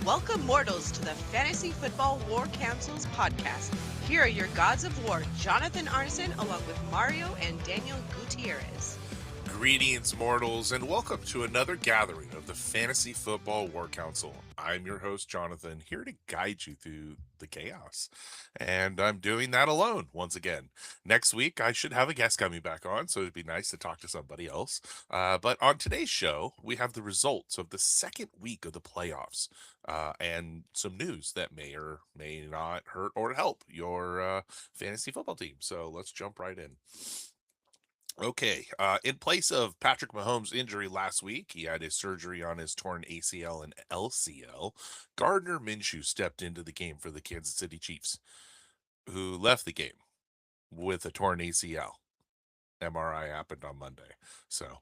Welcome, mortals, to the Fantasy Football War Council's podcast. Here are your gods of war, Jonathan Arneson, along with Mario and Daniel Gutierrez. Greetings, mortals, and welcome to another gathering of the Fantasy Football War Council. I'm your host, Jonathan, here to guide you through the chaos. And I'm doing that alone once again. Next week, I should have a guest coming back on, so it'd be nice to talk to somebody else. But on today's show, we have the results of the second week of the playoffs and some news that may or may not hurt or help your fantasy football team. So let's jump right in. Okay. In place of Patrick Mahomes' injury last week, he had his surgery on his torn ACL and LCL. Gardner Minshew stepped into the game for the Kansas City Chiefs, who left the game with a torn ACL. MRI happened on Monday. So,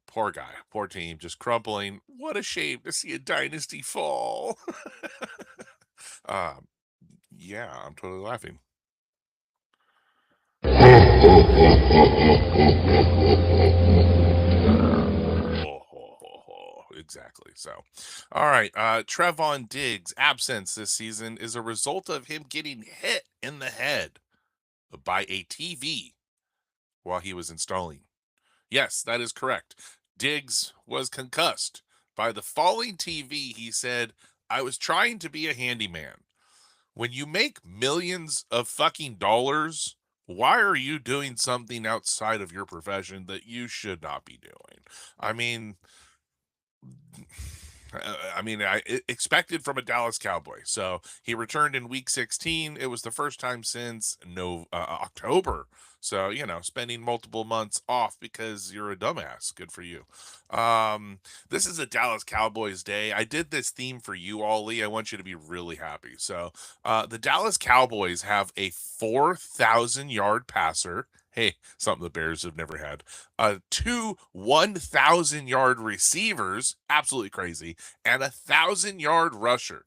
poor guy, poor team, just crumpling. What a shame to see a dynasty fall. um, yeah, I'm totally laughing. Exactly. So, all right. Trevon Diggs' absence this season is a result of him getting hit in the head by a TV while he was installing. Yes, that is correct. Diggs was concussed by the falling TV. He said, I was trying to be a handyman. When you make millions of fucking dollars, why are you doing something outside of your profession that you should not be doing? I mean, I expected from a Dallas Cowboy. So he returned in Week 16. It was the first time since October. So spending multiple months off because you're a dumbass. Good for you. This is a Dallas Cowboys day. I did this theme for you, Ollie. I want you to be really happy. So the Dallas Cowboys have a 4,000-yard passer. Hey, something the Bears have never had. Two 1,000-yard receivers, absolutely crazy, and 1,000-yard rusher.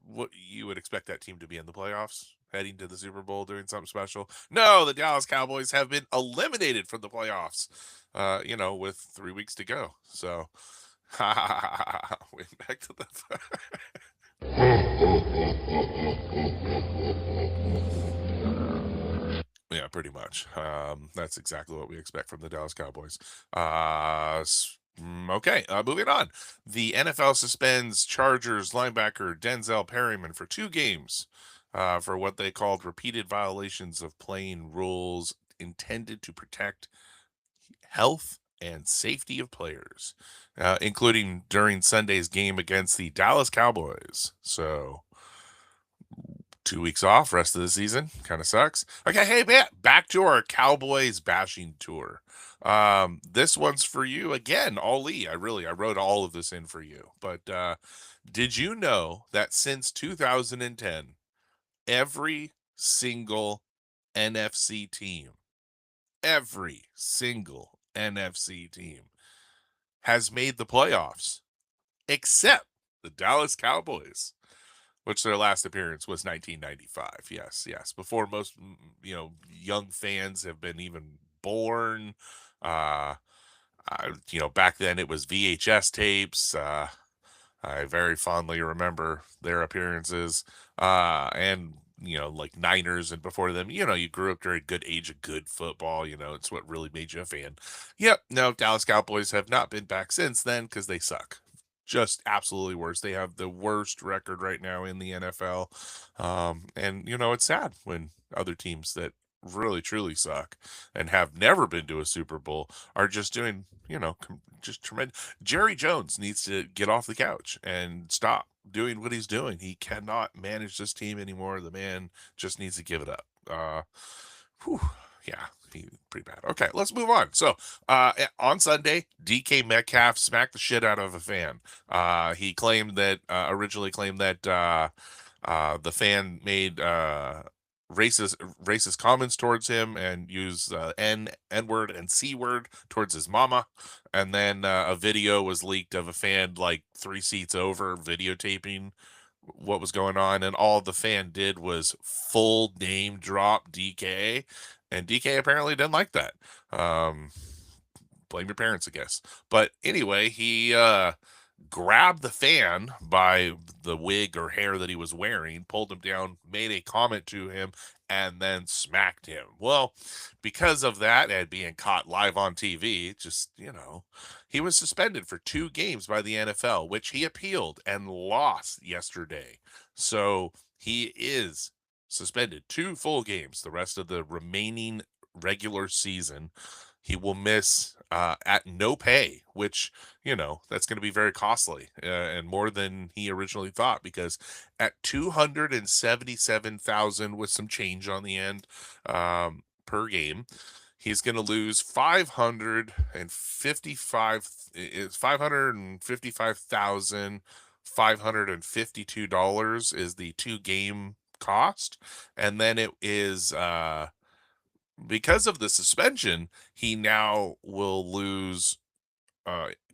What you would expect that team to be in the playoffs, heading to the Super Bowl, doing something special. No, the Dallas Cowboys have been eliminated from the playoffs. With 3 weeks to go. So, went back to the. Yeah, pretty much. That's exactly what we expect from the Dallas Cowboys. Okay, moving on. The NFL suspends Chargers linebacker Denzel Perryman for 2 games for what they called repeated violations of playing rules intended to protect health and safety of players, including during Sunday's game against the Dallas Cowboys. So 2 weeks off, rest of the season. Kind of sucks. Okay, hey, back to our Cowboys bashing tour. This one's for you again, Ollie. I wrote all of this in for you. But did you know that since 2010, every single NFC team, every single NFC team has made the playoffs except the Dallas Cowboys, which their last appearance was 1995. Yes, yes. Before most, young fans have been even born. Uh, Back then it was VHS tapes. I very fondly remember their appearances. And like Niners and before them, you grew up during a good age of good football. It's what really made you a fan. Yep. No, Dallas Cowboys have not been back since then because they suck. Just absolutely worse. They have the worst record right now in the NFL. And it's sad when other teams that really truly suck and have never been to a Super Bowl are just doing, just tremendous. Jerry Jones needs to get off the couch and stop doing what he's doing. He cannot manage this team anymore. The man just needs to give it up. Whew, yeah, pretty bad. Okay, let's move on. So, on Sunday, DK Metcalf smacked the shit out of a fan. He claimed that originally claimed that the fan made racist comments towards him and used n word and c word towards his mama, and then a video was leaked of a fan like 3 seats over videotaping what was going on, and all the fan did was full name drop DK, and DK apparently didn't like that. Blame your parents, I guess. But anyway, he grabbed the fan by the wig or hair that he was wearing, pulled him down, made a comment to him, and then smacked him. Well, because of that and being caught live on TV, he was suspended for 2 games by the NFL, which he appealed and lost yesterday. So he is suspended 2 full games the rest of the remaining regular season. He will miss at no pay, which, that's going to be very costly and more than he originally thought, because at 277,000 with some change on the end per game, he's going to lose 555,552 is the 2 game cost. And then it is because of the suspension, he now will lose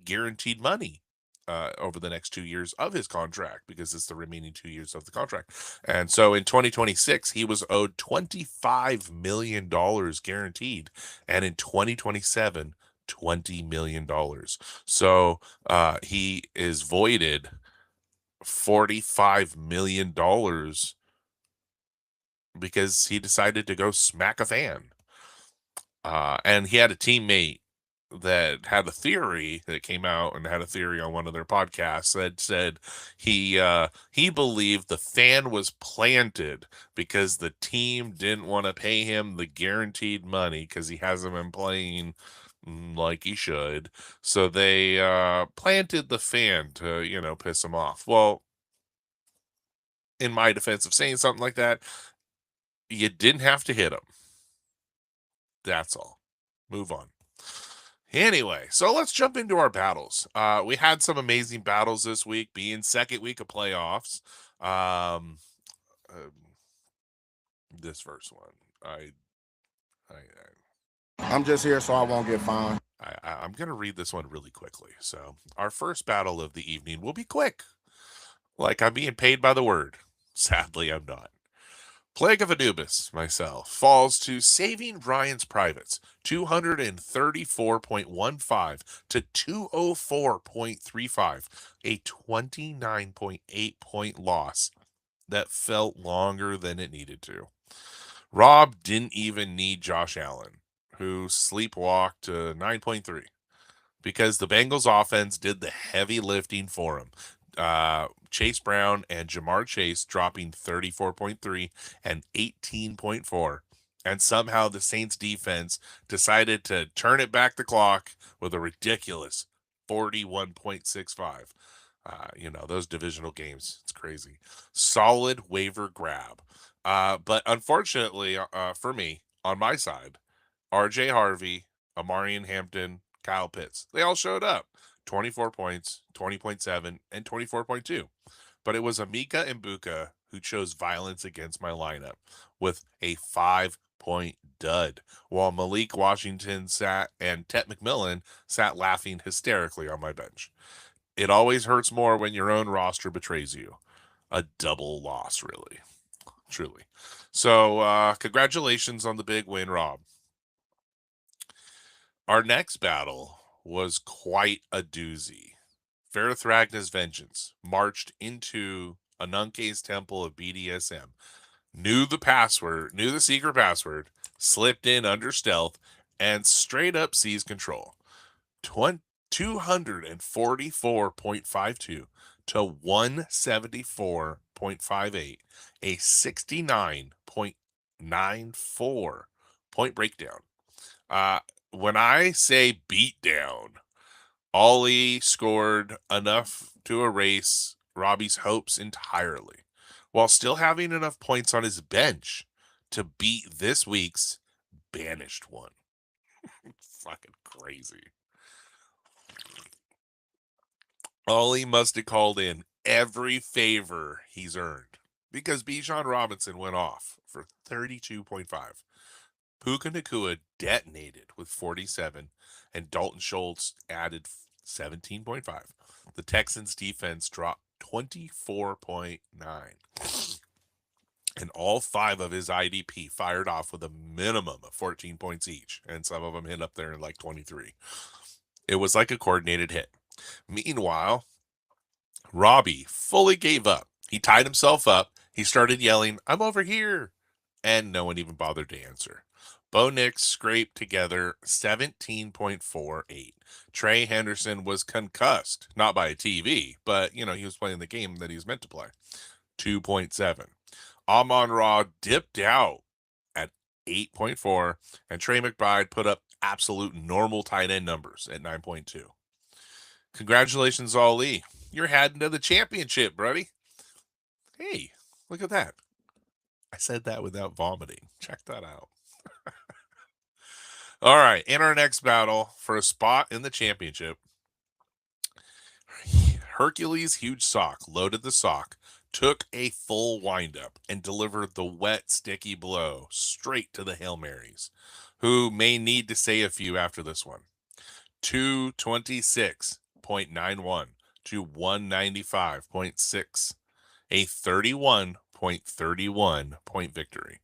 guaranteed money over the next 2 years of his contract, because it's the remaining 2 years of the contract. And so in 2026, he was owed $25 million guaranteed. And in 2027, $20 million. So he is voided $45 million because he decided to go smack a fan. And he had a teammate that had a theory that came out and had a theory on one of their podcasts that said he believed the fan was planted because the team didn't want to pay him the guaranteed money because he hasn't been playing like he should. So they planted the fan to, piss him off. Well, in my defense of saying something like that, you didn't have to hit him. That's all. Move on. Anyway, so let's jump into our battles. We had some amazing battles this week, being second week of playoffs. This first one, I'm just here so I won't get fined. I'm going to read this one really quickly. So our first battle of the evening will be quick. Like I'm being paid by the word. Sadly, I'm not. Plague of Anubis, myself, falls to Saving Ryan's Privates, 234.15 to 204.35, a 29.8 point loss that felt longer than it needed to. Rob didn't even need Josh Allen, who sleepwalked to 9.3, because the Bengals offense did the heavy lifting for him. Chase Brown and Jamar Chase dropping 34.3 and 18.4. And somehow the Saints defense decided to turn it back the clock with a ridiculous 41.65. Those divisional games, it's crazy. Solid waiver grab. But unfortunately for me, on my side, RJ Harvey, Amarian Hampton, Kyle Pitts, they all showed up. 24 points, 20.7, and 24.2. But it was Emeka Egbuka who chose violence against my lineup with a 5-point dud, while Malik Washington and Tet McMillan sat laughing hysterically on my bench. It always hurts more when your own roster betrays you. A double loss, really. Truly. So, congratulations on the big win, Rob. Our next battle was quite a doozy. Farathragna's Vengeance marched into Anunke's temple of BDSM, knew the secret password, slipped in under stealth, and straight up seized control. 244.52 to 174.58, a 69.94 point breakdown. When I say beat down, Ollie scored enough to erase Robbie's hopes entirely, while still having enough points on his bench to beat this week's banished one. Fucking crazy. Ollie must have called in every favor he's earned, because Bijan Robinson went off for 32.5. Puka Nacua detonated with 47, and Dalton Schultz added 17.5. The Texans defense dropped 24.9. And all 5 of his IDP fired off with a minimum of 14 points each, and some of them hit up there in like 23. It was like a coordinated hit. Meanwhile, Robbie fully gave up. He tied himself up. He started yelling, "I'm over here." And no one even bothered to answer. Bo Nix scraped together 17.48. Trey Henderson was concussed, not by a TV, but, he was playing the game that he was meant to play. 2.7. Amon-Ra dipped out at 8.4, and Trey McBride put up absolute normal tight end numbers at 9.2. Congratulations, Ali. You're heading to the championship, buddy. Hey, look at that. I said that without vomiting. Check that out. All right, in our next battle for a spot in the championship, Hercules Huge Sock loaded the sock, took a full windup, and delivered the wet, sticky blow straight to the Hail Marys, who may need to say a few after this one. 226.91 to 195.6, a 31.31 point victory.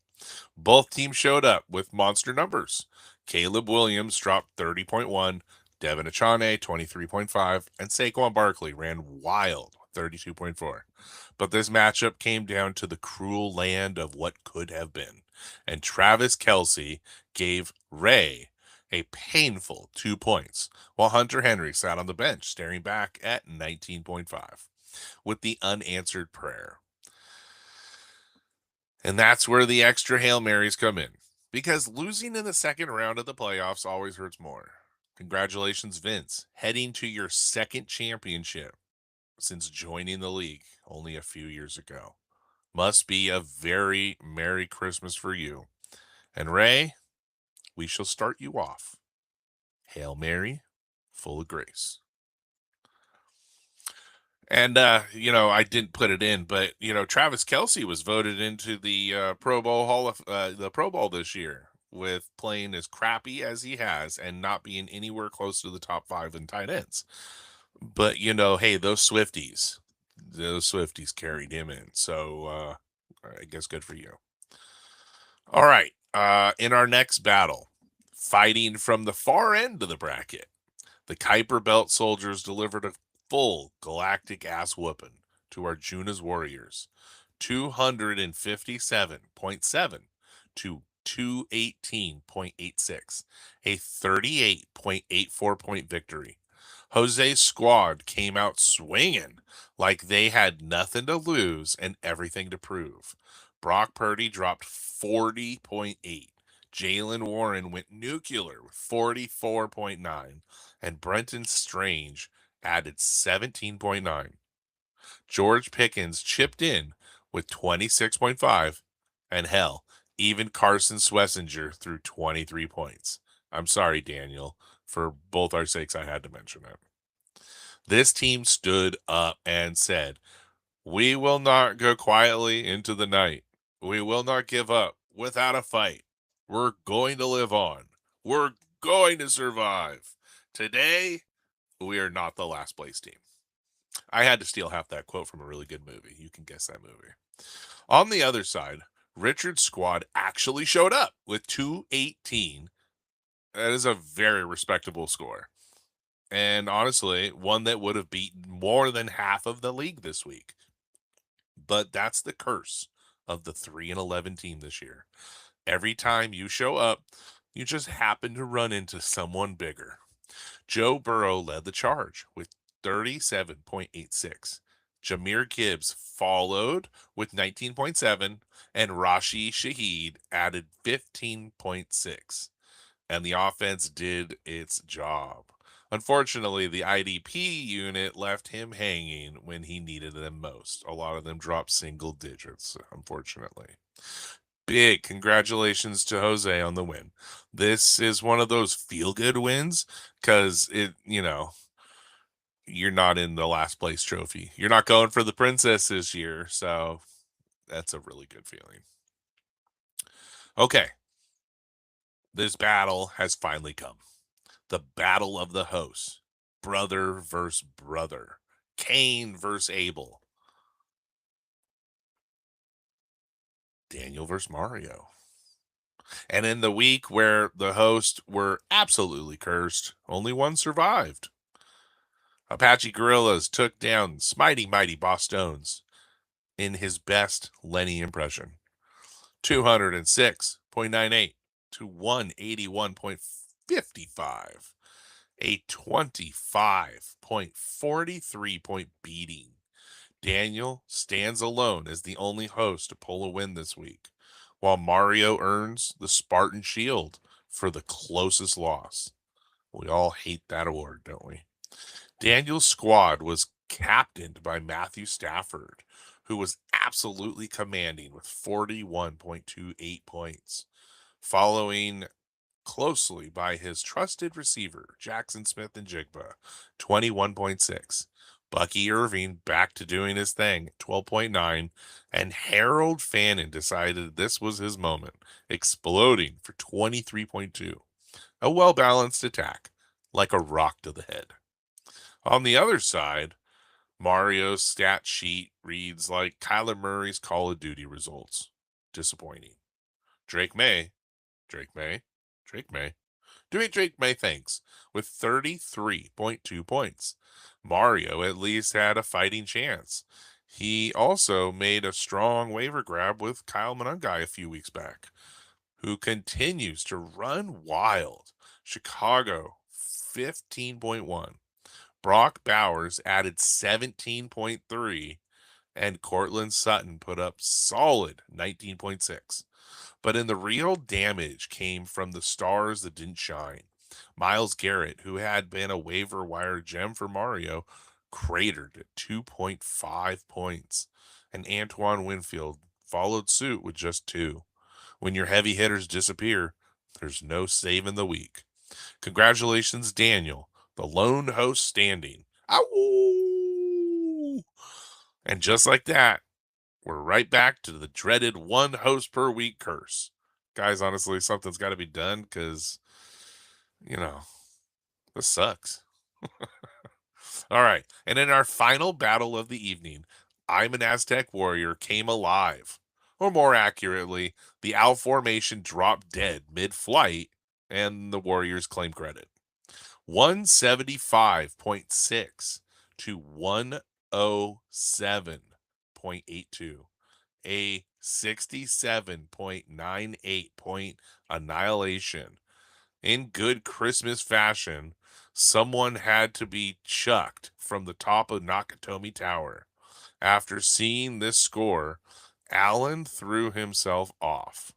Both teams showed up with monster numbers. Caleb Williams dropped 30.1, Devin Achane 23.5, and Saquon Barkley ran wild 32.4. But this matchup came down to the cruel land of what could have been. And Travis Kelce gave Ray a painful 2 points, while Hunter Henry sat on the bench staring back at 19.5 with the unanswered prayer. And that's where the extra Hail Marys come in, because losing in the second round of the playoffs always hurts more. Congratulations, Vince, heading to your second championship since joining the league only a few years ago. Must be a very Merry Christmas for you. And Ray, we shall start you off. Hail Mary, full of grace. And, I didn't put it in, but, Travis Kelce was voted into the Pro Bowl the Pro Bowl this year with playing as crappy as he has and not being anywhere close to the top 5 in tight ends. But, hey, those Swifties carried him in. So, I guess good for you. All right. In our next battle, fighting from the far end of the bracket, the Kuiper Belt Soldiers delivered a full galactic ass whooping to Arjuna's Warriors. 257.7 to 218.86, a 38.84 point victory. Jose's squad came out swinging like they had nothing to lose and everything to prove. Brock Purdy dropped 40.8. Jalen Warren went nuclear with 44.9, and Brenton Strange added 17.9. George Pickens chipped in with 26.5, and hell, even Carson Swessinger threw 23 points. I'm sorry, Daniel. For both our sakes, I had to mention it. This team stood up and said, "We will not go quietly into the night. We will not give up without a fight. We're going to live on. We're going to survive. Today, we are not the last place team." I had to steal half that quote from a really good movie. You can guess that movie. On the other side, Richard's squad actually showed up with 218. That is a very respectable score. And honestly, one that would have beaten more than half of the league this week. But that's the curse of the 3-11 team this year. Every time you show up, you just happen to run into someone bigger. Joe Burrow led the charge with 37.86. Jahmyr Gibbs followed with 19.7, and Rashid Shaheed added 15.6. And the offense did its job. Unfortunately, the IDP unit left him hanging when he needed them most. A lot of them dropped single digits, unfortunately. Big congratulations to Jose on the win. This is one of those feel-good wins because you're not in the last place trophy. You're not going for the princess this year, so that's a really good feeling. Okay. This battle has finally come. The battle of the hosts. Brother versus brother. Cain versus Abel. Daniel versus Mario. And in the week where the hosts were absolutely cursed, only one survived. Apache Gorillas took down Smitey Mighty Bosstones in his best Lenny impression. 206.98 to 181.55. A 25.43 point beating. Daniel stands alone as the only host to pull a win this week, while Mario earns the Spartan Shield for the closest loss. We all hate that award, don't we? Daniel's squad was captained by Matthew Stafford, who was absolutely commanding with 41.28 points, following closely by his trusted receiver, Jackson Smith and Jigba, 21.6. Bucky Irving back to doing his thing, 12.9. And Harold Fannin decided this was his moment, exploding for 23.2. A well balanced attack, like a rock to the head. On the other side, Mario's stat sheet reads like Kyler Murray's Call of Duty results. Disappointing. Drake May doing Drake May things with 33.2 points. Mario at least had a fighting chance. He also made a strong waiver grab with Kyle Monangai a few weeks back, who continues to run wild. Chicago, 15.1. Brock Bowers added 17.3, and Cortland Sutton put up solid 19.6. But in the real damage came from the stars that didn't shine. Myles Garrett, who had been a waiver wire gem for Mario, cratered at 2.5 points, and Antoine Winfield followed suit with just 2. When your heavy hitters disappear, there's no saving the week. Congratulations, Daniel, the lone host standing. Ow! And just like that, we're right back to the dreaded one host per week curse. Guys, honestly, something's got to be done because, this sucks. All right. And in our final battle of the evening, I'm an Aztec warrior came alive. Or more accurately, the Owl formation dropped dead mid-flight, and the Warriors claim credit. 175.6 to 107.82. A 67.98 point annihilation. In good Christmas fashion, someone had to be chucked from the top of Nakatomi Tower. After seeing this score, Allen threw himself off,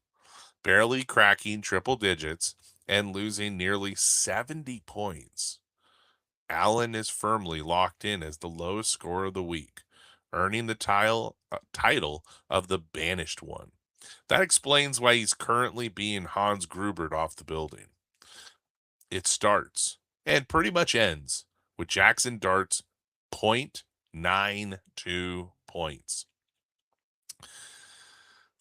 barely cracking triple digits and losing nearly 70 points. Allen is firmly locked in as the lowest scorer of the week, earning the title of the Banished One. That explains why he's currently being Hans Grubered off the building. It starts and pretty much ends with Jackson Dart's 0.92 points.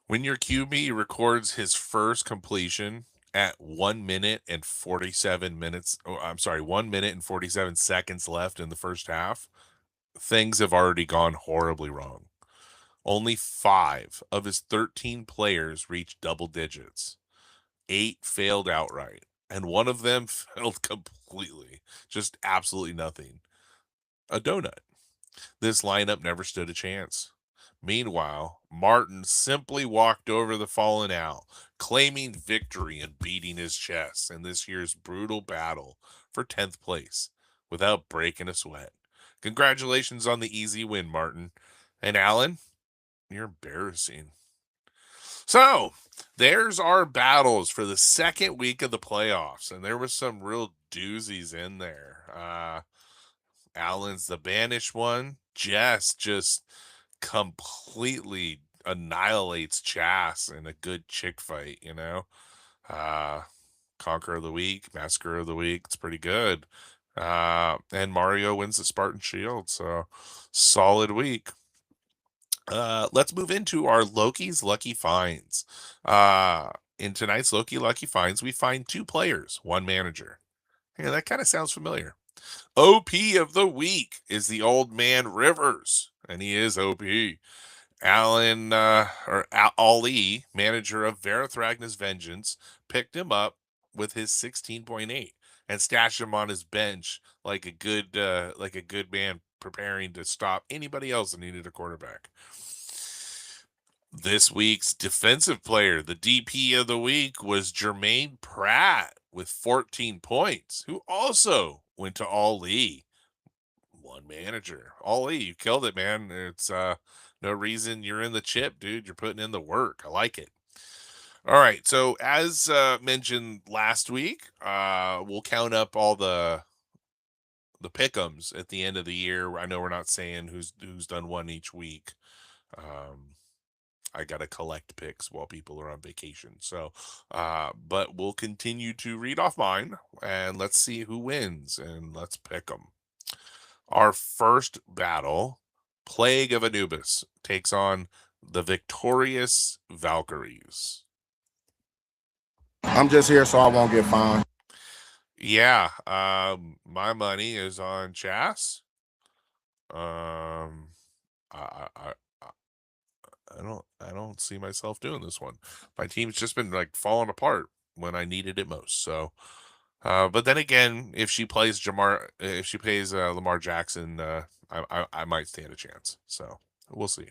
When your QB records his first completion at 1 minute and 47 minutes, 1 minute and 47 seconds left in the first half, things have already gone horribly wrong. Only 5 of his 13 players reached double digits. 8 failed outright, and one of them failed completely. Just absolutely nothing. A donut. This lineup never stood a chance. Meanwhile, Martin simply walked over the fallen owl, claiming victory and beating his chest in this year's brutal battle for 10th place without breaking a sweat. Congratulations on the easy win, Martin. And Alan, you're embarrassing. So, there's our battles for the second week of the playoffs, and there was some real doozies in there. Alan's the Banished One. Jess just completely annihilates Chas in a good chick fight, Conqueror of the Week, Massacre of the Week. It's pretty good. And Mario wins the Spartan Shield, so solid week. Let's move into our Loki's Lucky Finds. In tonight's Loki Lucky Finds, we find 2 players, 1 manager. Yeah, that kind of sounds familiar. OP of the week is the Old Man Rivers, and he is OP. Alan, Ali, manager of Varathragna's Vengeance, picked him up with his 16.8. and stash him on his bench like a good man preparing to stop anybody else that needed a quarterback. This week's defensive player, the DP of the week, was Jermaine Pratt with 14 points, who also went to Ali. One manager. Ali, you killed it, man. It's no reason you're in the chip, dude. You're putting in the work. I like it. All right. So as mentioned last week, we'll count up all the pick'ems at the end of the year. I know we're not saying who's done one each week. I got to collect picks while people are on vacation. So, but we'll continue to read off mine and let's see who wins and let's pick them. Our first battle, Plague of Anubis, takes on the victorious Valkyries. I'm just here so I won't get fined. Yeah, my money is on Chas. I don't see myself doing this one. My team's just been like falling apart when I needed it most. So, but then again, if she plays Lamar Jackson, I might stand a chance. So we'll see.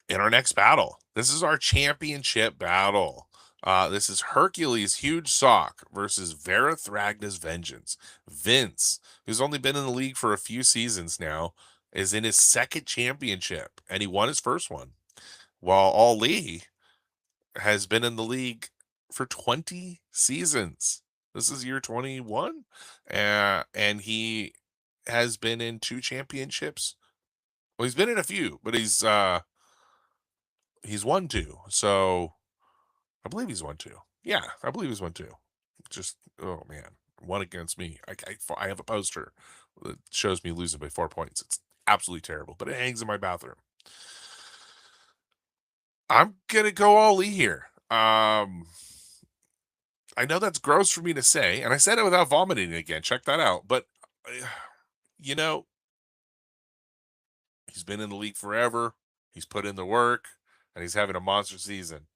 In our next battle, this is our championship battle. This is Hercules Huge Sock versus Vera Thragna's Vengeance. Vince, who's only been in the league for a few seasons now, is in his second championship, and he won his first one. While Ali has been in the league for 20 seasons. This is year 21. And he has been in 2 championships. Well, he's been in a few, but he's won 2. So I believe he's won 2. Yeah, I believe he's won 2. Just, oh man, 1 against me. I have a poster that shows me losing by 4 points. It's absolutely terrible, but it hangs in my bathroom. I'm going to go Ali here. I know that's gross for me to say, and I said it without vomiting again. Check that out. But, you know, he's been in the league forever. He's put in the work, and he's having a monster season.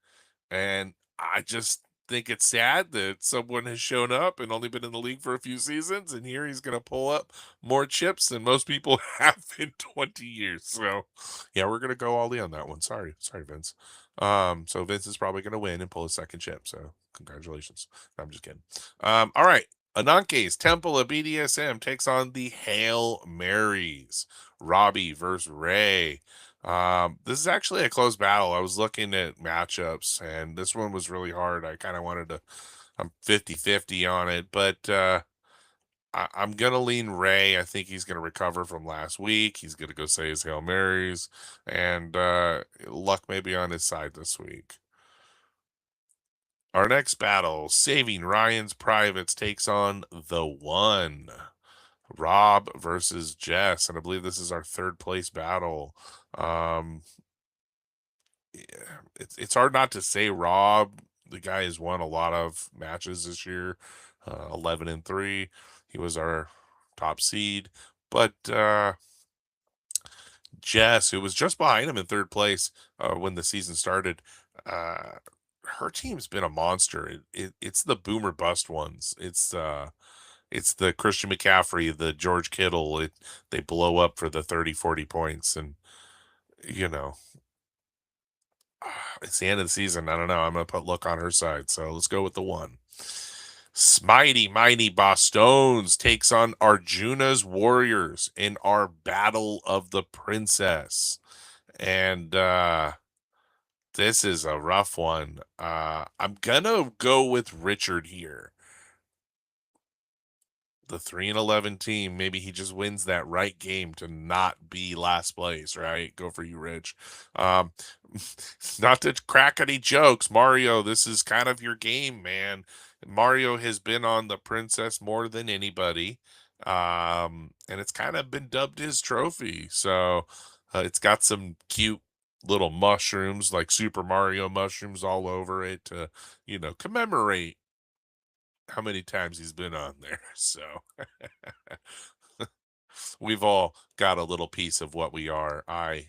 And I just think it's sad that someone has shown up and only been in the league for a few seasons, and here he's going to pull up more chips than most people have in 20 years. So, yeah, we're going to go all in on that one. Sorry, Vince. So Vince is probably going to win and pull a second chip. So congratulations. No, I'm just kidding. All right. Ananke's Temple of BDSM takes on the Hail Marys. Robbie versus Ray. This is actually a close battle. I was looking at matchups, and this one was really hard. I kind of wanted to, I'm 50-50 on it, but I'm going to lean Ray. I think he's going to recover from last week. He's going to go say his Hail Marys, and luck may be on his side this week. Our next battle, Saving Ryan's Privates, takes on The One. Rob versus Jess, and I believe this is our third place battle. Yeah, it's hard not to say Rob. The guy has won a lot of matches this year, 11-3. He was our top seed, but Jess, who was just behind him in third place when the season started, her team's been a monster. It's the boomer bust ones. It's the Christian McCaffrey, the George Kittle. They blow up for the 30-40 points, and you know, it's the end of the season. I don't know. I'm gonna put luck on her side, so let's go with The One. Smitey Mighty Bostones takes on Arjuna's Warriors in our Battle of the Princess. And this is a rough one. I'm gonna go with Richard here. The 3-11 team, maybe he just wins that right game to not be last place, right? Go for you, Rich. Not to crack any jokes, Mario, this is kind of your game, man. Mario has been on the Princess more than anybody, and it's kind of been dubbed his trophy. So it's got some cute little mushrooms, like Super Mario mushrooms all over it to, commemorate how many times he's been on there. So we've all got a little piece of what we are. I'm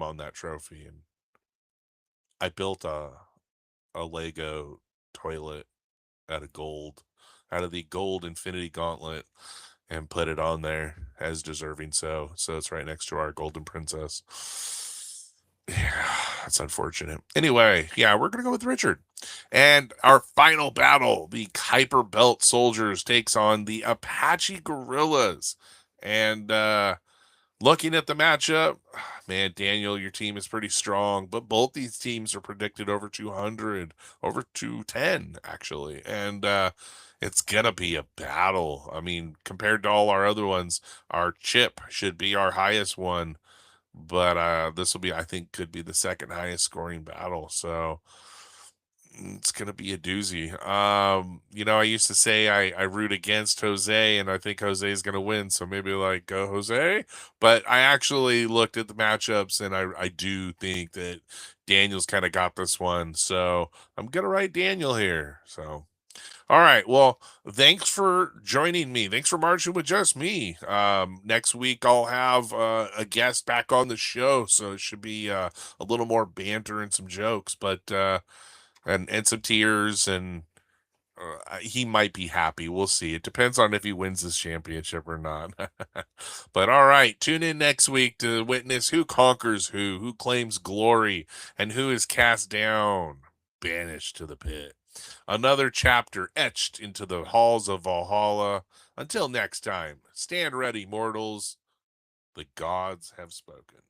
on that trophy, and I built a Lego toilet out of gold, out of the gold Infinity Gauntlet, and put it on there as deserving. So it's right next to our Golden Princess. Yeah, that's unfortunate. Anyway, yeah, we're gonna go with Richard. And our final battle, the Kuiper Belt Soldiers takes on the Apache Gorillas. And looking at the matchup, man, Daniel, your team is pretty strong, but both these teams are predicted over 200, over 210, actually. And it's going to be a battle. I mean, compared to all our other ones, our chip should be our highest one, but this will be, I think, could be the second highest scoring battle. So it's gonna be a doozy. I used to say I root against Jose, and I think Jose is gonna win, so maybe like go Jose. But I actually looked at the matchups, and I do think that Daniel's kind of got this one, so I'm gonna write Daniel here. So all right, well, thanks for joining me. Thanks for marching with just me. Next week I'll have a guest back on the show, so it should be a little more banter and some jokes, but and some tears, and he might be happy. We'll see. It depends on if he wins this championship or not. But all right, tune in next week to witness who conquers who claims glory, and who is cast down, banished to the pit. Another chapter etched into the halls of Valhalla. Until next time, stand ready, mortals. The gods have spoken.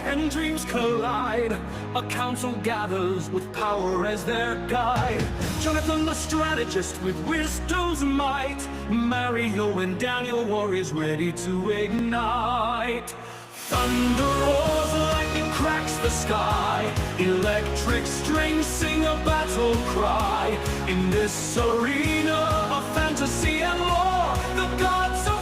And dreams collide. A council gathers with power as their guide. Jonathan the strategist with wisdom's might. Mario and Daniel warriors ready to ignite. Thunder roars, lightning cracks the sky. Electric strings sing a battle cry. In this arena of fantasy and lore, the gods of